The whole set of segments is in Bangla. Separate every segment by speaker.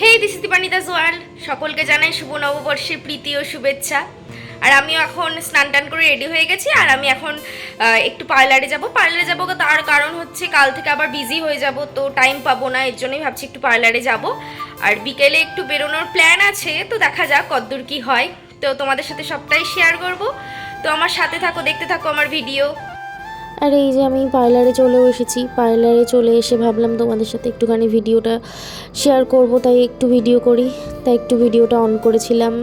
Speaker 1: Hey, this is Dipanita's world. সকলকে জানাই শুভ নববর্ষের প্রীতি ও শুভেচ্ছা। আর আমিও এখন স্নান টান করে রেডি হয়ে গেছি। আর আমি এখন একটু পার্লারে যাব তার কারণ হচ্ছে কাল থেকে আবার বিজি হয়ে যাব, তো টাইম পাবো না। এর জন্যই ভাবছি একটু পার্লারে যাব। আর বিকেলে একটু বেরোনোর প্ল্যান আছে, তো দেখা যাক কতদূর কী হয়। তো তোমাদের সাথে সবটাই শেয়ার করব। তো আমার সাথে থাকো, দেখতে থাকো আমার ভিডিও।
Speaker 2: আর এই যে আমি পার্লারে চলেও এসেছি। পার্লারে চলে এসে ভাবলাম তোমাদের সাথে একটুখানি ভিডিওটা শেয়ার করব, তাই একটু ভিডিও করি। তাই একটু ভিডিওটা অন করেছিলাম।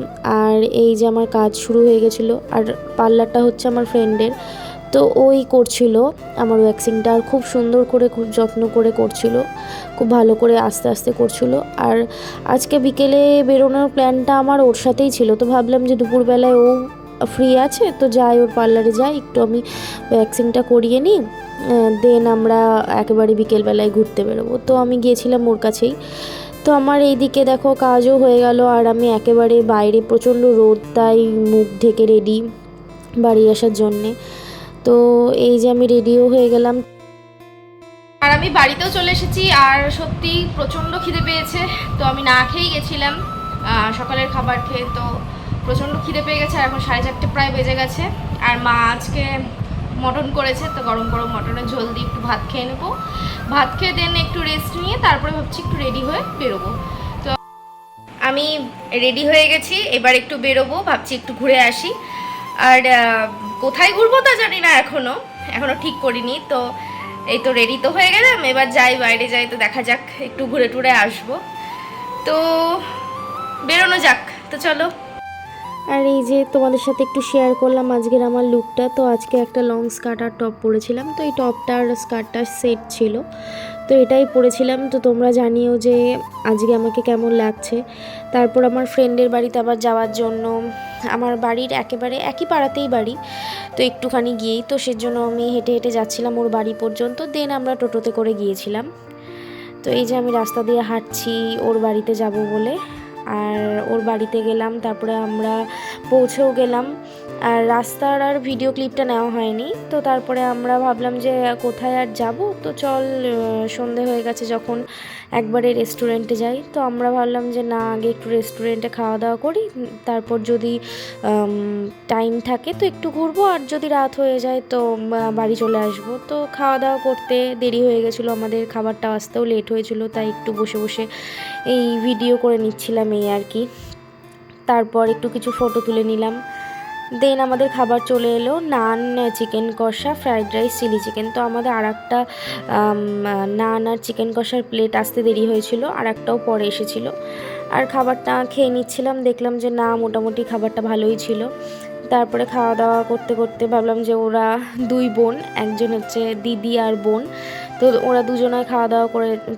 Speaker 2: আর এই যে আমার কাজ শুরু হয়ে গেছিলো। আর পার্লারটা হচ্ছে আমার ফ্রেন্ডের, তো ওই করছিল আমার ওয়্যাক্সিংটা। আর খুব সুন্দর করে, খুব যত্ন করে করছিল, খুব ভালো করে আস্তে আস্তে করছিল। আর আজকে বিকেলে বেরোনোর প্ল্যানটা আমার ওর সাথেই ছিল, তো ভাবলাম যে দুপুরবেলায় ও ফ্রি আছে, তো যাই ওর পার্লারে যাই, একটু আমি ভ্যাকসিনটা করিয়ে নিই, দেন আমরা একেবারে বিকেলবেলায় ঘুরতে বেরোবো। তো আমি গিয়েছিলাম ওর কাছেই। তো আমার এইদিকে দেখো কাজও হয়ে গেল। আর আমি একেবারে বাইরে প্রচণ্ড রোদ, তাই মুখ ঢেকে রেডি বাড়ি আসার জন্যে। তো এই যে আমি রেডিও হয়ে গেলাম।
Speaker 1: আর আমি বাড়িতেও চলে এসেছি। আর সত্যি প্রচণ্ড খিদে পেয়েছে, তো আমি না খেয়েই গেছিলাম সকালের খাবার খেয়ে। তো প্রচণ্ড খিদে পেয়ে গেছে। আর এখন 4:30 প্রায় বেজে গেছে। আর মা আজকে মটন করেছে, তো গরম গরম মটনের ঝোল দিয়ে একটু ভাত খেয়ে নেবো। ভাত খেয়ে দেন একটু রেস্ট নিয়ে তারপরে ভাবছি একটু রেডি হয়ে বেরোবো। তো আমি রেডি হয়ে গেছি, এবার একটু বেরোবো, ভাবছি একটু ঘুরে আসি। আর কোথায় ঘুরবো তা জানি না, এখনো ঠিক করিনি। তো এই তো রেডি তো হয়ে গেলাম, এবার যাই, বাইরে যাই, তো দেখা যাক, একটু ঘুরে টুরে আসবো। তো বেরোনো যাক, তো চলো।
Speaker 2: আর এই যে তোমাদের সাথে একটু শেয়ার করলাম আজকের আমার লুকটা। তো আজকে একটা লং স্কার্ট আর টপ পরেছিলাম, তো এই টপটা আর স্কার্টটা সেট ছিল, তো এটাই পরেছিলাম। তো তোমরা জানিও যে আজকে আমাকে কেমন লাগছে। তারপর আমার ফ্রেন্ডের বাড়িতে আবার যাওয়ার জন্য, আমার বাড়ির একেবারে একই পাড়াতেই বাড়ি, তো একটুখানি গিয়েই, তো সেজন্য আমি হেঁটে হেঁটে যাচ্ছিলাম ওর বাড়ি পর্যন্ত, দেন আমরা টোটোতে করে গিয়েছিলাম। তো এই যে আমি রাস্তা দিয়ে হাঁটছি ওর বাড়িতে যাব বলে। আর ওর বাড়িতে গেলাম, তারপরে আমরা পৌঁছেও গেলাম। আর রাস্তার আর ভিডিও ক্লিপটা নেওয়া হয়নি। তো তারপরে আমরা ভাবলাম যে কোথায় আর যাব, তো চল, সন্ধে হয়ে গেছে যখন, একবারে রেস্টুরেন্টে যাই। তো আমরা ভাবলাম যে না, আগে একটু রেস্টুরেন্টে খাওয়া দাওয়া করি, তারপর যদি টাইম থাকে তো একটু ঘুরবো, আর যদি রাত হয়ে যায় তো বাড়ি চলে আসবো। তো খাওয়া দাওয়া করতে দেরি হয়ে গেছিলো, আমাদের খাবারটা আসতেও লেট হয়েছিল, তাই একটু বসে বসে এই ভিডিও করে নিচ্ছিলাম, এই আর কি। তারপর একটু কিছু ফটো তুলে নিলাম। দেন আমাদের খাবার চলে এলো, নান, চিকেন কষা, ফ্রাইড রাইস, চিলি চিকেন। তো আমাদের আর একটা নান আর চিকেন কষার প্লেট আসতে দেরি হয়েছিল, আর একটাও পরে এসেছিলো। আর খাবারটা খেয়ে নিচ্ছিলাম, দেখলাম যে না, মোটামুটি খাবারটা ভালোই ছিল। তারপরে খাওয়া দাওয়া করতে করতে ভাবলাম যে ওরা দুই বোন, একজন হচ্ছে দিদি আর বোন, তো ওরা দুজনায় খাওয়া দাওয়া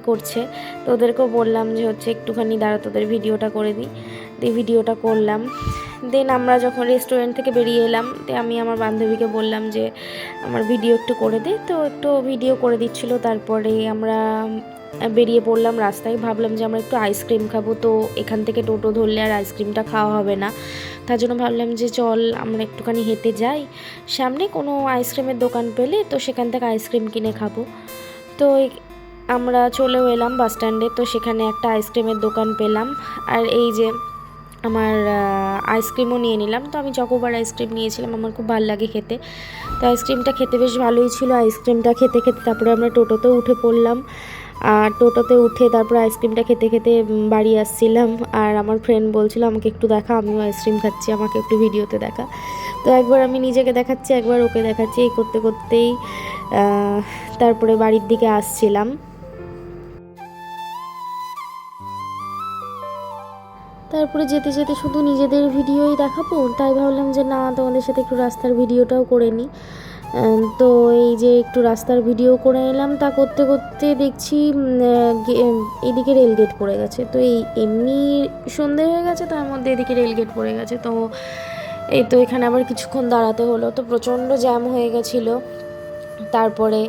Speaker 2: করছে। তো ওদেরকেও বললাম যে হচ্ছে একটুখানি দাঁড়া, তোদের ভিডিওটা করে দিই। দিয়ে ভিডিওটা করলাম। দেন আমরা যখন রেস্টুরেন্ট থেকে বেরিয়ে এলাম, তো আমি আমার বান্ধবীকে বললাম যে আমার ভিডিও একটু করে দে, তো একটু ভিডিও করে দিচ্ছিলো। তারপরে আমরা বেরিয়ে পড়লাম রাস্তায়, ভাবলাম যে আমরা একটু আইসক্রিম খাবো। তো এখান থেকে টোটো ধরলে আর আইসক্রিমটা খাওয়া হবে না, তার জন্য ভাবলাম যে চল আমরা একটুখানি হেঁটে যাই, সামনে কোনো আইসক্রিমের দোকান পেলে তো সেখান থেকে আইসক্রিম কিনে খাবো। তো আমরা চলেও এলাম বাস স্ট্যান্ডে, তো সেখানে একটা আইসক্রিমের দোকান পেলাম। আর এই যে আমার আইসক্রিমও নিয়ে নিলাম। তো আমি চকোবার আইসক্রিম নিয়েছিলাম, আমার খুব ভালো লাগে খেতে। তো আইসক্রিমটা খেতে বেশ ভালোই ছিল। আইসক্রিমটা খেতে খেতে তারপরে আমরা টোটোতেও উঠে পড়লাম। আর টোটোতে উঠে তারপরে আইসক্রিমটা খেতে খেতে বাড়ি আসছিলাম। আর আমার ফ্রেন্ড বলছিল আমাকে একটু দেখা, আমিও আইসক্রিম খাচ্ছি, আমাকে একটু ভিডিওতে দেখা। তো একবার আমি নিজেকে দেখাচ্ছি, একবার ওকে দেখাচ্ছি, এই করতে করতেই তারপরে বাড়ির দিকে আসছিলাম। তারপরে যেতে যেতে শুধু নিজেদের ভিডিওই দেখাবো, তাই ভাবলাম যে না, তোমাদের সাথে একটু রাস্তার ভিডিওটাও করে নিই। তো এই যে একটু রাস্তার ভিডিও করে নিলাম। তা করতে করতে দেখছি এদিকে রেলগেট পড়ে গেছে। তো এই এমনি সন্ধে হয়ে গেছে, তার মধ্যে এদিকে রেলগেট পড়ে গেছে। তো এই তো এখানে আবার কিছুক্ষণ দাঁড়াতে হলো, তো প্রচণ্ড জ্যাম হয়ে গেছিলো। তারপরে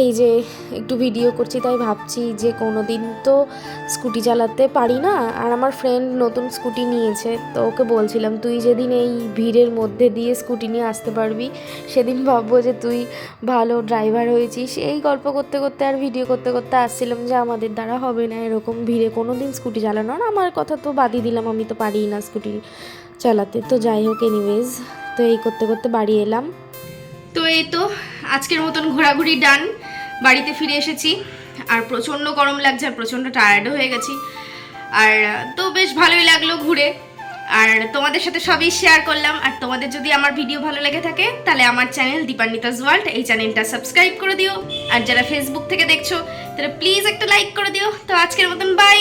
Speaker 2: এই যে একটু ভিডিও করছি, তাই ভাবছি যে কোনো দিন তো স্কুটি চালাতে পারি না। আর আমার ফ্রেন্ড নতুন স্কুটি নিয়েছে, তো ওকে বলছিলাম তুই যেদিন এই ভিড়ের মধ্যে দিয়ে স্কুটি নিয়ে আসতে পারবি সেদিন ভাববো যে তুই ভালো ড্রাইভার হয়েছিস। এই গল্প করতে করতে আর ভিডিও করতে করতে আসছিলাম যে আমাদের দ্বারা হবে না এরকম ভিড়ে কোনো দিন স্কুটি চালানো। আর আমার কথা তো বাদই দিলাম, আমি তো পারিই না স্কুটি চালাতে। তো যাই হোক, এনিওয়েজ, তো এই করতে করতে বাড়ি এলাম।
Speaker 1: তো এই তো আজকের মতন ঘোরাঘুরি ডান, বাড়িতে ফিরে এসেছি। আর প্রচণ্ড গরম লাগছে আর প্রচণ্ড টায়ার্ডও হয়ে গেছি। আর তো বেশ ভালোই লাগলো ঘুরে, আর তোমাদের সাথে সবই শেয়ার করলাম। আর তোমাদের যদি আমার ভিডিও ভালো লেগে থাকে তাহলে আমার চ্যানেল দীপান্বিতাস ওয়ার্ল্ড, এই চ্যানেলটা সাবস্ক্রাইব করে দিও। আর যারা ফেসবুক থেকে দেখছো তারা প্লিজ একটা লাইক করে দিও। তো আজকের মতন বাই।